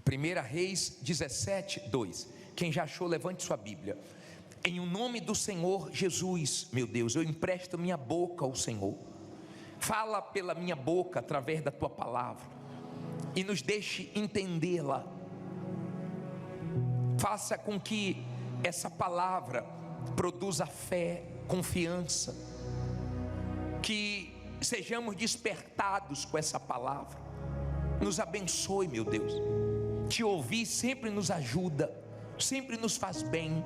1 Reis 17:2. Quem já achou, levante sua Bíblia. Em o nome do Senhor Jesus, meu Deus, eu empresto minha boca ao Senhor. Fala pela minha boca através da tua palavra e nos deixe entendê-la. Faça com que essa palavra produza fé, confiança, que sejamos despertados com essa palavra. Nos abençoe, meu Deus. Te ouvir sempre nos ajuda, sempre nos faz bem.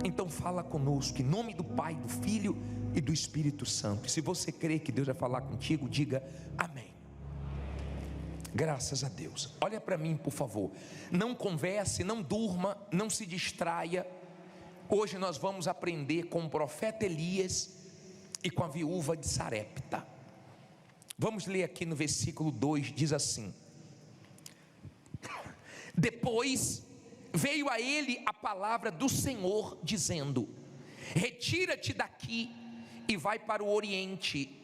Então fala conosco, em nome do Pai, do Filho e do Espírito Santo. Se você crê que Deus vai falar contigo, diga amém. Graças a Deus. Olha para mim, por favor. Não converse, não durma, não se distraia. Hoje nós vamos aprender com o profeta Elias e com a viúva de Sarepta. Vamos ler aqui no versículo 2, diz assim: depois veio a ele a palavra do Senhor, dizendo: retira-te daqui e vai para o oriente,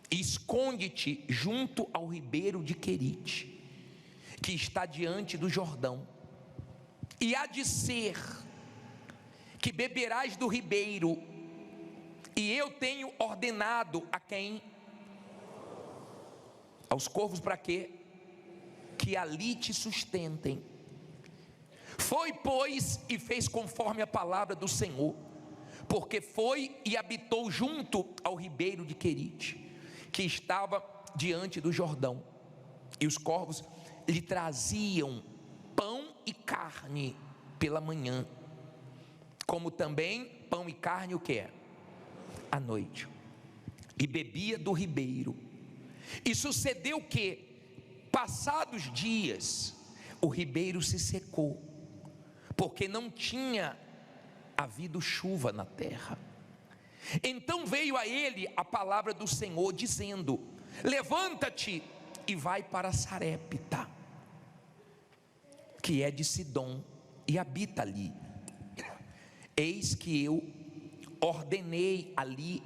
e esconde-te junto ao ribeiro de Querite, que está diante do Jordão. E há de ser que beberás do ribeiro, e eu tenho ordenado a quem? Aos corvos, para quê? Que ali te sustentem. Foi, pois, e fez conforme a palavra do Senhor, porque foi e habitou junto ao ribeiro de Querite, que estava diante do Jordão. E os corvos lhe traziam pão e carne pela manhã, como também pão e carne o que é? À noite. E bebia do ribeiro. E sucedeu que, passados dias, o ribeiro se secou, porque não tinha havido chuva na terra. Então veio a ele a palavra do Senhor, dizendo: levanta-te e vai para Sarepta, que é de Sidom, e habita ali. Eis que eu ordenei ali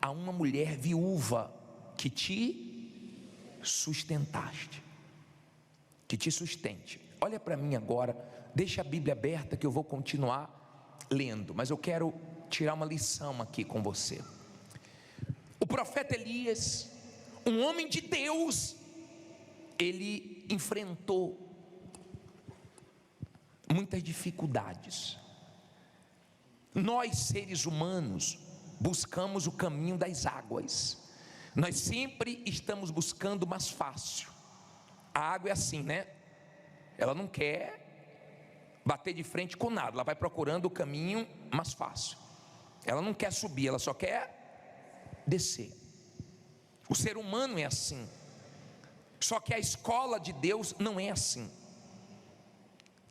a uma mulher viúva que te sustentaste, que te sustente. Olha para mim agora, deixa a Bíblia aberta que eu vou continuar lendo, mas eu quero tirar uma lição aqui com você. O profeta Elias, um homem de Deus, ele enfrentou muitas dificuldades. Nós, seres humanos, buscamos o caminho das águas. Nós sempre estamos buscando o mais fácil. A água é assim, né? Ela não quer bater de frente com nada, ela vai procurando o caminho mais fácil. Ela não quer subir, ela só quer descer. O ser humano é assim. Só que a escola de Deus não é assim.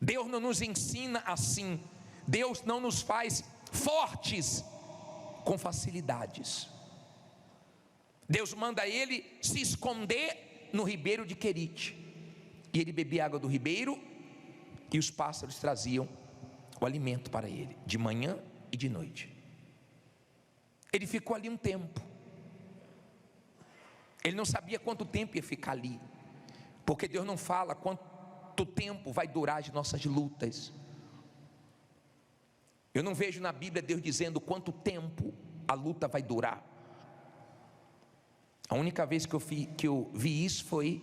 Deus não nos ensina assim. Deus não nos faz fortes com facilidades. Deus manda ele se esconder no ribeiro de Querite, e ele bebia água do ribeiro, e os pássaros traziam o alimento para ele, de manhã e de noite. Ele ficou ali um tempo. Ele não sabia quanto tempo ia ficar ali, porque Deus não fala quanto tempo vai durar as nossas lutas. Eu não vejo na Bíblia Deus dizendo quanto tempo a luta vai durar. A única vez que eu vi isso foi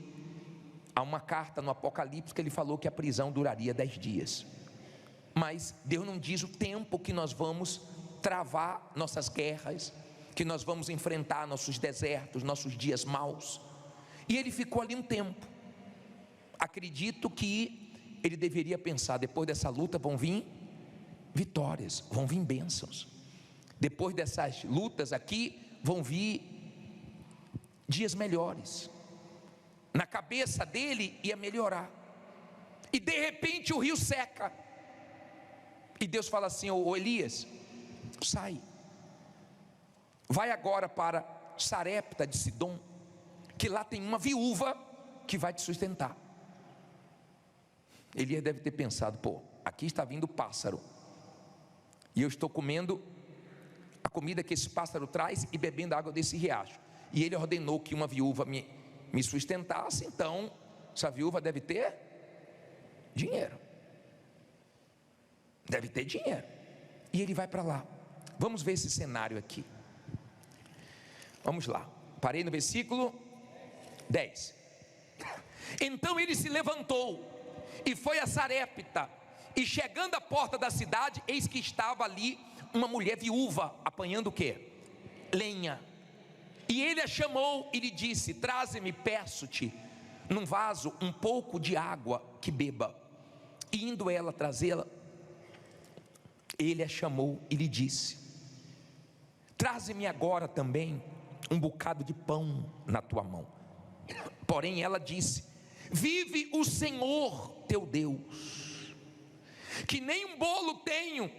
a uma carta no Apocalipse, que ele falou que a prisão duraria 10 dias. Mas Deus não diz o tempo que nós vamos travar nossas guerras, que nós vamos enfrentar nossos desertos, nossos dias maus. E ele ficou ali um tempo. Acredito que ele deveria pensar: depois dessa luta vão vir vitórias, vão vir bênçãos. Depois dessas lutas aqui vão vir dias melhores. Na cabeça dele ia melhorar. E de repente o rio seca. E Deus fala assim: ô Elias, sai, vai agora para Sarepta de Sidom, que lá tem uma viúva que vai te sustentar. Elias deve ter pensado: pô, aqui está vindo pássaro, e eu estou comendo a comida que esse pássaro traz e bebendo a água desse riacho. E ele ordenou que uma viúva me sustentasse. Então essa viúva deve ter Dinheiro. Deve ter dinheiro. E ele vai para lá. Vamos ver esse cenário aqui. Vamos lá. Parei no versículo 10. Então ele se levantou e foi a Sarepta, e chegando à porta da cidade, eis que estava ali uma mulher viúva, apanhando o quê? Lenha. E ele a chamou e lhe disse: traze-me, peço-te, num vaso um pouco de água que beba. E indo ela trazê-la, ele a chamou e lhe disse: traze-me agora também um bocado de pão na tua mão. Porém ela disse: vive o Senhor teu Deus, que nem um bolo tenho,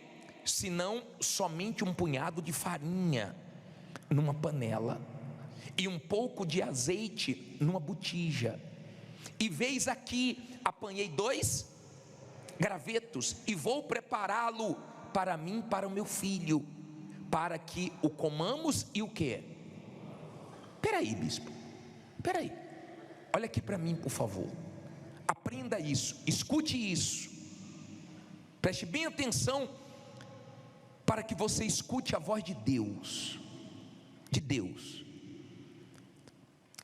senão somente um punhado de farinha numa panela e um pouco de azeite numa botija. E veis aqui, apanhei 2 gravetos e vou prepará-lo para mim, para o meu filho, para que o comamos. E o que? Peraí, bispo, peraí, olha aqui para mim, por favor. Aprenda isso, escute isso, preste bem atenção, para que você escute a voz de Deus.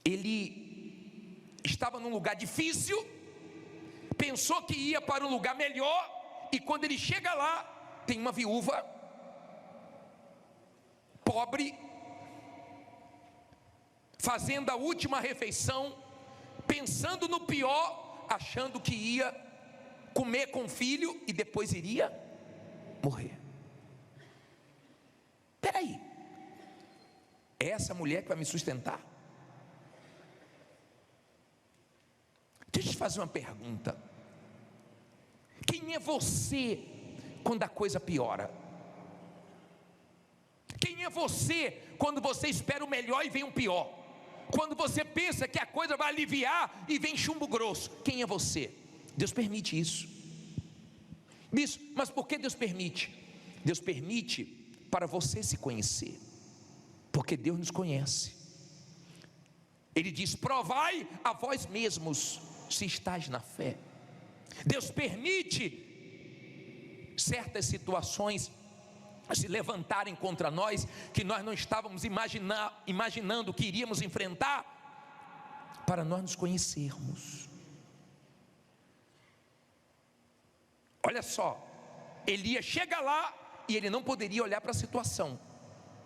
Ele estava num lugar difícil, pensou que ia para um lugar melhor, e quando ele chega lá, tem uma viúva pobre, fazendo a última refeição, pensando no pior, achando que ia comer com o filho e depois iria morrer. Peraí, é essa mulher que vai me sustentar? Deixa eu te fazer uma pergunta: quem é você quando a coisa piora? Quem é você quando você espera o melhor e vem um pior? Quando você pensa que a coisa vai aliviar e vem chumbo grosso? Quem é você? Deus permite isso. Mas por que Deus permite? Deus permite para você se conhecer, porque Deus nos conhece. Ele diz: provai a vós mesmos se estáis na fé. Deus permite certas situações se levantarem contra nós, que nós não estávamos imaginando que iríamos enfrentar, para nós nos conhecermos. Olha só, Elias chega lá e ele não poderia olhar para a situação.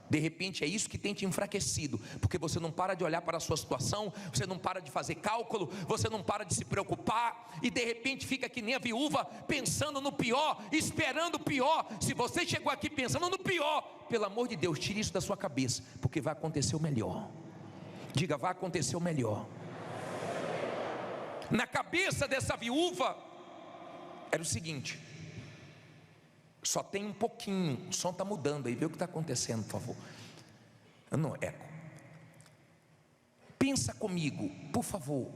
De repente é isso que tem te enfraquecido, porque você não para de olhar para a sua situação, você não para de fazer cálculo, você não para de se preocupar, e de repente fica que nem a viúva, pensando no pior, esperando o pior. Se você chegou aqui pensando no pior, pelo amor de Deus, tire isso da sua cabeça, porque vai acontecer o melhor. Diga: vai acontecer o melhor. Na cabeça dessa viúva era o seguinte: só tem um pouquinho, o som está mudando aí, vê o que está acontecendo, por favor. Não, eco. Pensa comigo, por favor.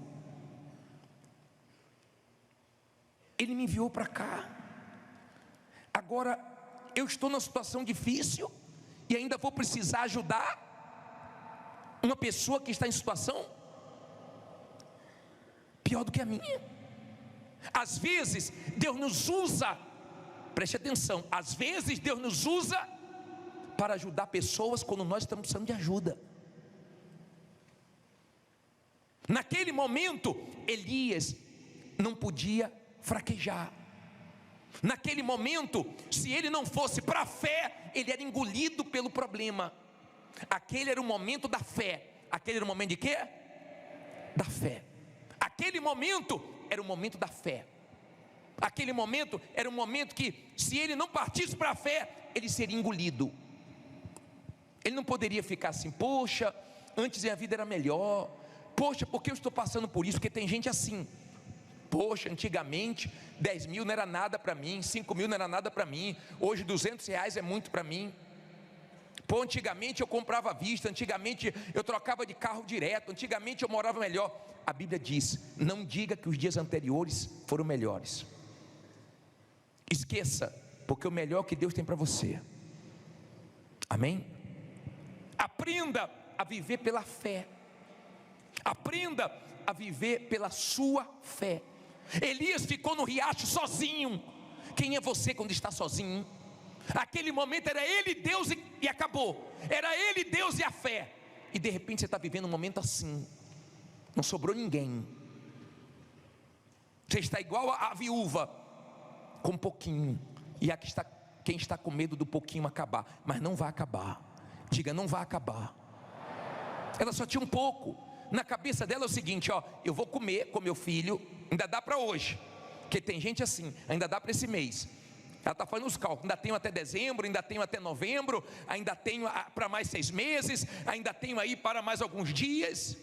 Ele me enviou para cá, agora eu estou numa situação difícil e ainda vou precisar ajudar uma pessoa que está em situação pior do que a minha. Às vezes Deus nos usa, preste atenção, às vezes Deus nos usa para ajudar pessoas quando nós estamos precisando de ajuda. Naquele momento, Elias não podia fraquejar. Naquele momento, se ele não fosse para a fé, ele era engolido pelo problema. Aquele era o momento da fé. Aquele era o momento de quê? Da fé. Aquele momento era o momento da fé. Aquele momento era um momento que, se ele não partisse para a fé, ele seria engolido. Ele não poderia ficar assim: poxa, antes a vida era melhor, poxa, por que eu estou passando por isso? Porque tem gente assim: poxa, antigamente 10 mil não era nada para mim, 5 mil não era nada para mim, hoje 200 reais é muito para mim. Pô, antigamente eu comprava à vista, antigamente eu trocava de carro direto, antigamente eu morava melhor. A Bíblia diz: não diga que os dias anteriores foram melhores. Esqueça, porque o melhor que Deus tem para você. Amém? Aprenda a viver pela fé. Aprenda a viver pela sua fé. Elias ficou no riacho sozinho. Quem é você quando está sozinho? Aquele momento era ele, Deus e acabou. Era ele, Deus e a fé. E de repente você está vivendo um momento assim, não sobrou ninguém. Você está igual a viúva, com um pouquinho. E aqui está quem está com medo do pouquinho acabar. Mas não vai acabar. Diga, não vai acabar. Ela só tinha um pouco. Na cabeça dela é o seguinte, ó, eu vou comer com meu filho, ainda dá para hoje. Porque tem gente assim, ainda dá para esse mês. Ela está fazendo os cálculos, ainda tenho até dezembro, ainda tenho até novembro, ainda tenho para mais 6 meses, ainda tenho aí para mais alguns dias.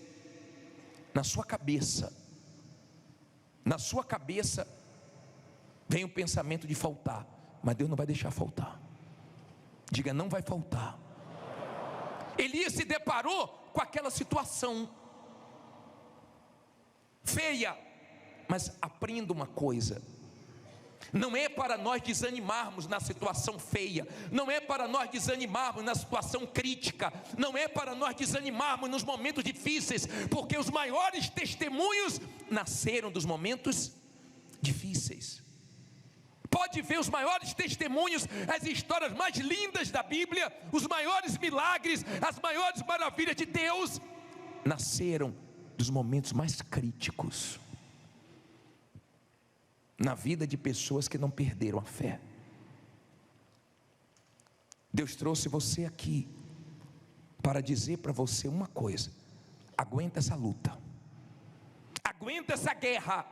Na sua cabeça vem o pensamento de faltar, mas Deus não vai deixar faltar. Diga, não vai faltar. Elias se deparou com aquela situação feia, mas aprenda uma coisa: não é para nós desanimarmos na situação feia, não é para nós desanimarmos na situação crítica, não é para nós desanimarmos nos momentos difíceis, porque os maiores testemunhos nasceram dos momentos difíceis. Pode ver os maiores testemunhos, as histórias mais lindas da Bíblia, os maiores milagres, as maiores maravilhas de Deus, nasceram dos momentos mais críticos na vida de pessoas que não perderam a fé. Deus trouxe você aqui para dizer para você uma coisa: aguenta essa luta, aguenta essa guerra.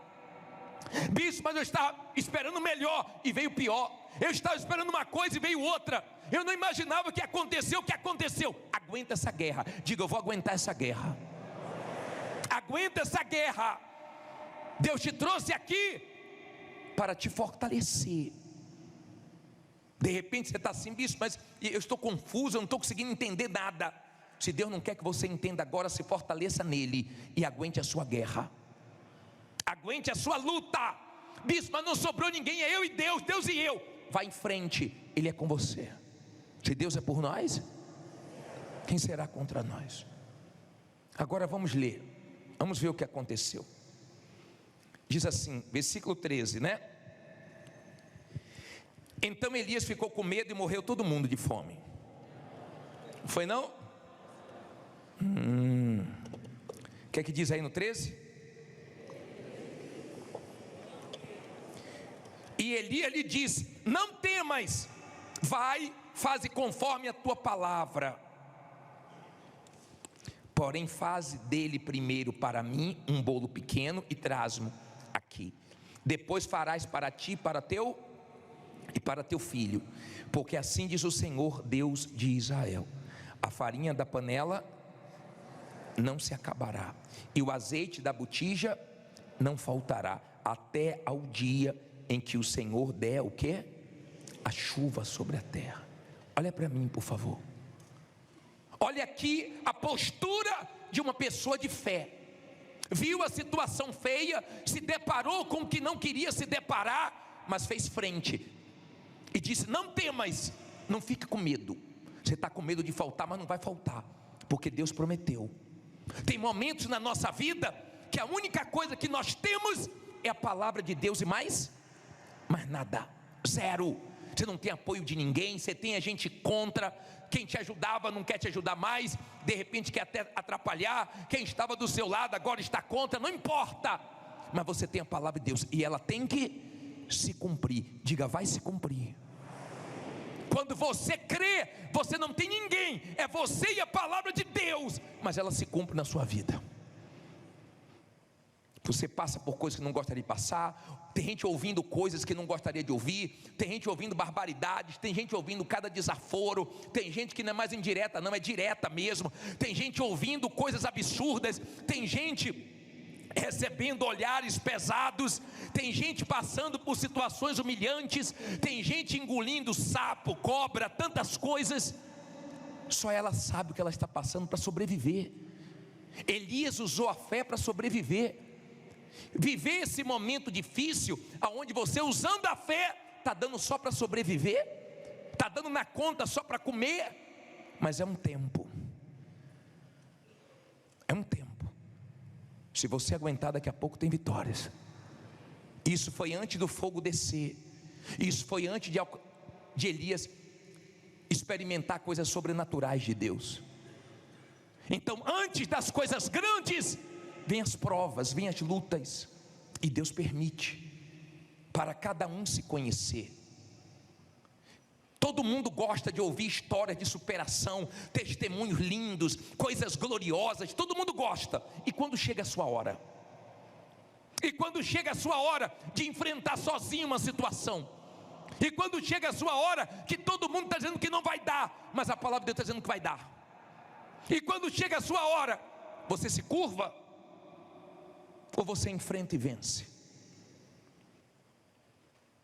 Bispo, mas eu estava esperando melhor e veio pior. Eu estava esperando uma coisa e veio outra. Eu não imaginava que aconteceu o que aconteceu. Aguenta essa guerra. Diga, eu vou aguentar essa guerra. Aguenta essa guerra. Deus te trouxe aqui para te fortalecer. De repente você está assim, bispo, mas eu estou confuso, eu não estou conseguindo entender nada. Se Deus não quer que você entenda agora, se fortaleça nele e aguente a sua guerra. Aguente a sua luta. Bispo, mas não sobrou ninguém, é eu e Deus, Deus e eu. Vai em frente, Ele é com você. Se Deus é por nós, quem será contra nós? Agora vamos ler, vamos ver o que aconteceu. Diz assim, versículo 13, né? Então Elias ficou com medo e morreu todo mundo de fome. Foi não? O que é que diz aí no 13? E Elias lhe disse: não temas, vai, faze conforme a tua palavra. Porém faze dele primeiro para mim um bolo pequeno e traz-mo aqui. Depois farás para ti, para teu filho, porque assim diz o Senhor Deus de Israel: a farinha da panela não se acabará, e o azeite da botija não faltará, até ao dia em que o Senhor der o quê? A chuva sobre a terra. Olha para mim, por favor. Olha aqui a postura de uma pessoa de fé. Viu a situação feia, se deparou com o que não queria se deparar, mas fez frente e disse: não temas, não fique com medo. Você está com medo de faltar, mas não vai faltar, porque Deus prometeu. Tem momentos na nossa vida que a única coisa que nós temos é a palavra de Deus e mais nada, zero. Você não tem apoio de ninguém, você tem a gente contra. Quem te ajudava não quer te ajudar mais, de repente quer até atrapalhar. Quem estava do seu lado agora está contra, não importa. Mas você tem a palavra de Deus e ela tem que se cumprir. Diga, vai se cumprir. Quando você crê, você não tem ninguém, é você e a palavra de Deus, mas ela se cumpre na sua vida. Você passa por coisas que não gostaria de passar. Tem gente ouvindo coisas que não gostaria de ouvir. Tem gente ouvindo barbaridades. Tem gente ouvindo cada desaforo. Tem gente que não é mais indireta, não, é direta mesmo. Tem gente ouvindo coisas absurdas. Tem gente recebendo olhares pesados. Tem gente passando por situações humilhantes. Tem gente engolindo sapo, cobra, tantas coisas. Só ela sabe o que ela está passando para sobreviver. Elias usou a fé para sobreviver. Viver esse momento difícil, aonde você usando a fé, está dando só para sobreviver, está dando na conta só para comer, mas é um tempo. É um tempo. Se você aguentar, daqui a pouco tem vitórias. Isso foi antes do fogo descer. Isso foi antes de Elias experimentar coisas sobrenaturais de Deus. Então, antes das coisas grandes, vem as provas, vem as lutas, e Deus permite para cada um se conhecer. Todo mundo gosta de ouvir histórias de superação, testemunhos lindos, coisas gloriosas, todo mundo gosta. E quando chega a sua hora? E quando chega a sua hora de enfrentar sozinho uma situação? E quando chega a sua hora que todo mundo está dizendo que não vai dar, mas a palavra de Deus está dizendo que vai dar? E quando chega a sua hora, você se curva? Ou você enfrenta e vence?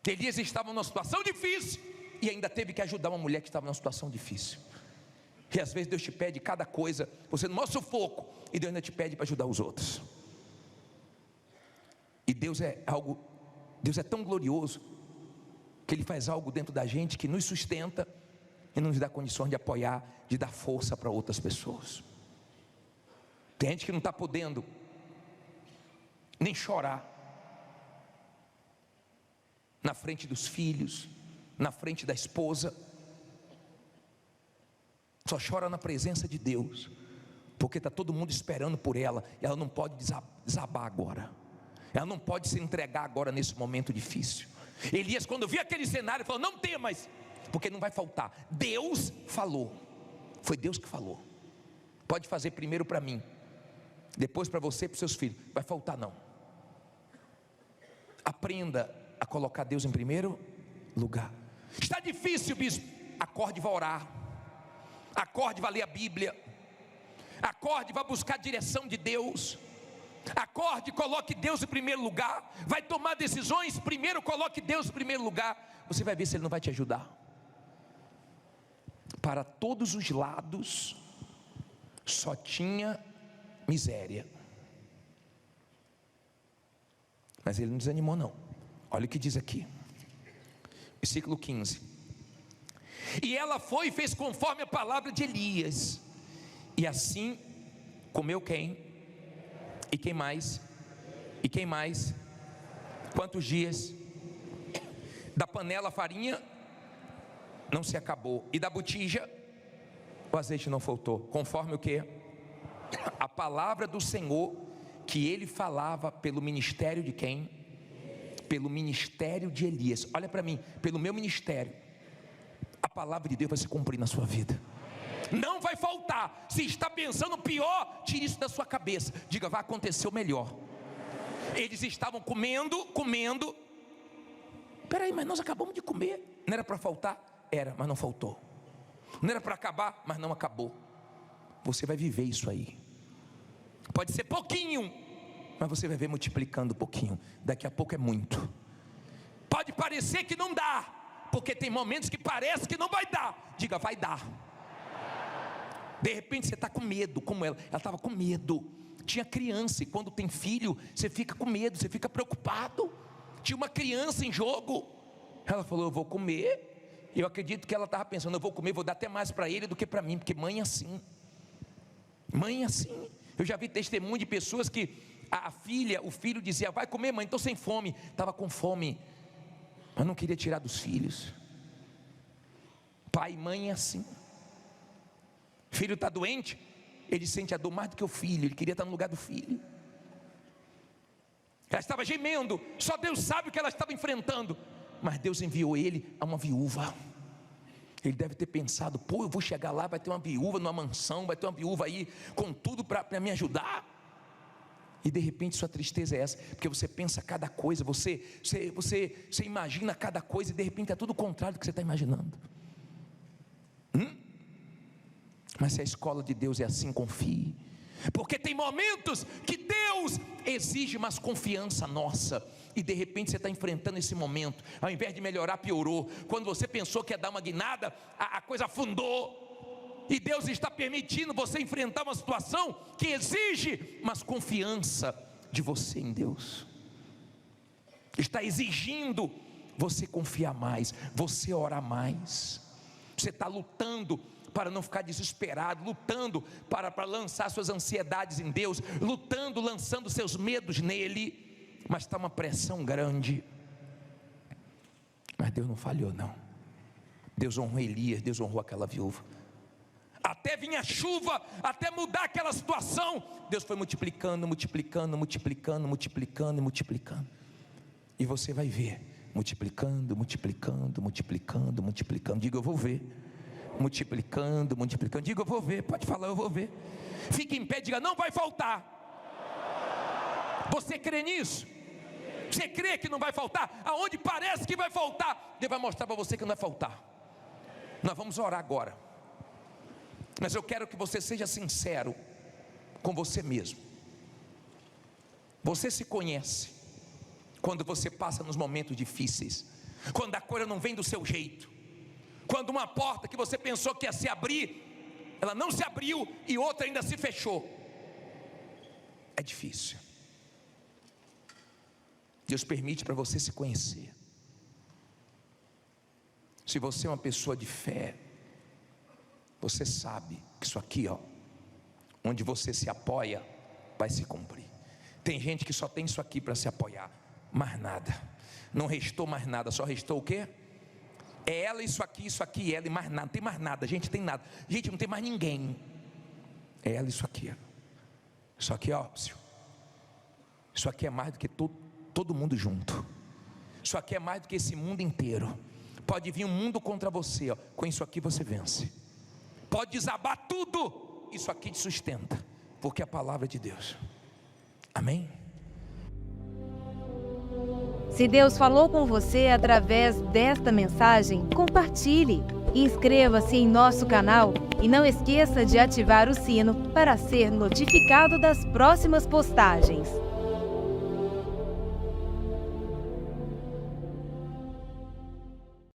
Elias estava numa situação difícil e ainda teve que ajudar uma mulher que estava numa situação difícil. E às vezes Deus te pede cada coisa, você no maior sufoco, e Deus ainda te pede para ajudar os outros. E Deus é tão glorioso, que Ele faz algo dentro da gente que nos sustenta e nos dá condições de apoiar, de dar força para outras pessoas. Tem gente que não está podendo nem chorar na frente dos filhos, na frente da esposa, só chora na presença de Deus, porque está todo mundo esperando por ela, e ela não pode desabar agora, ela não pode se entregar agora nesse momento difícil. Elias, quando viu aquele cenário, falou: não temas, porque não vai faltar. Deus falou, foi Deus que falou. Pode fazer primeiro para mim, depois para você e para os seus filhos, vai faltar não. Aprenda a colocar Deus em primeiro lugar. Está difícil, bispo? Acorde e vá orar. Acorde e vá ler a Bíblia. Acorde e vá buscar a direção de Deus. Acorde e coloque Deus em primeiro lugar. Vai tomar decisões, primeiro coloque Deus em primeiro lugar. Você vai ver se Ele não vai te ajudar. Para todos os lados só tinha miséria, mas ele não desanimou não. Olha o que diz aqui, versículo 15: e ela foi e fez conforme a palavra de Elias, e assim comeu quem? E quem mais? E quem mais? Quantos dias? Da panela a farinha não se acabou, e da botija o azeite não faltou, conforme o que? A palavra do Senhor que ele falava pelo ministério de quem? Pelo ministério de Elias. Olha para mim, pelo meu ministério, a palavra de Deus vai se cumprir na sua vida. Não vai faltar. Se está pensando pior, tire isso da sua cabeça. Diga: vai acontecer o melhor. Eles estavam comendo. Peraí, mas nós acabamos de comer. Não era para faltar? Era, mas não faltou. Não era para acabar, mas não acabou. Você vai viver isso aí. Pode ser pouquinho, mas você vai ver multiplicando pouquinho. Daqui a pouco é muito. Pode parecer que não dá, porque tem momentos que parece que não vai dar. Diga: vai dar. De repente você está com medo, como ela estava com medo. Tinha criança, e quando tem filho, você fica com medo, você fica preocupado. Tinha uma criança em jogo. Ela falou: eu vou comer. Eu acredito que ela estava pensando: eu vou comer, vou dar até mais para ele do que para mim, porque mãe é assim. Mãe é assim. Eu já vi testemunho de pessoas que o filho dizia: vai comer, mãe, estou sem fome. Estava com fome, mas não queria tirar dos filhos. Pai e mãe é assim. Filho está doente, ele sente a dor mais do que o filho. Ele queria estar no lugar do filho. Ela estava gemendo, só Deus sabe o que ela estava enfrentando. Mas Deus enviou ele a uma viúva. Ele deve ter pensado: pô, eu vou chegar lá, vai ter uma viúva numa mansão, vai ter uma viúva aí com tudo para me ajudar. E de repente sua tristeza é essa, porque você pensa cada coisa, você imagina cada coisa, e de repente é tudo o contrário do que você está imaginando. Mas se a escola de Deus é assim, confie. Porque tem momentos que Deus exige mais confiança nossa, e de repente você está enfrentando esse momento. Ao invés de melhorar, piorou. Quando você pensou que ia dar uma guinada, a coisa afundou. E Deus está permitindo você enfrentar uma situação que exige mais confiança de você em Deus. Está exigindo você confiar mais, você orar mais. Você está lutando para não ficar desesperado, lutando para lançar suas ansiedades em Deus, lutando, lançando seus medos nele. mas está uma pressão grande. Mas Deus não falhou, não. Deus honrou Elias, Deus honrou aquela viúva. Até vir a chuva, até mudar aquela situação, Deus foi multiplicando, multiplicando, multiplicando, multiplicando e multiplicando. E você vai ver, multiplicando, multiplicando, multiplicando, multiplicando. Diga, eu vou ver. Multiplicando, multiplicando. Diga, eu vou ver. Pode falar, eu vou ver. Fique em pé, diga, não vai faltar. Você crê nisso? Você crê que não vai faltar? Aonde parece que vai faltar, Deus vai mostrar para você que não vai faltar. Nós vamos orar agora, mas eu quero que você seja sincero com você mesmo. Você se conhece quando você passa nos momentos difíceis, quando a coisa não vem do seu jeito, quando uma porta que você pensou que ia se abrir, ela não se abriu e outra ainda se fechou. É difícil. Deus permite para você se conhecer. Se você é uma pessoa de fé, você sabe que isso aqui, ó, onde você se apoia, vai se cumprir. Tem gente que só tem isso aqui para se apoiar, mais nada. Não restou mais nada, só restou o quê? É ela, isso aqui, ela e mais nada. Não tem mais nada, gente, tem nada. Gente, não tem mais ninguém. É ela, isso aqui. Isso aqui, ó, isso aqui é mais do que todo mundo junto. Isso aqui é mais do que esse mundo inteiro. Pode vir um mundo contra você, ó. Com isso aqui você vence. Pode desabar tudo, isso aqui te sustenta, porque é a palavra de Deus. Amém? Se Deus falou com você através desta mensagem, compartilhe. Inscreva-se em nosso canal e não esqueça de ativar o sino para ser notificado das próximas postagens.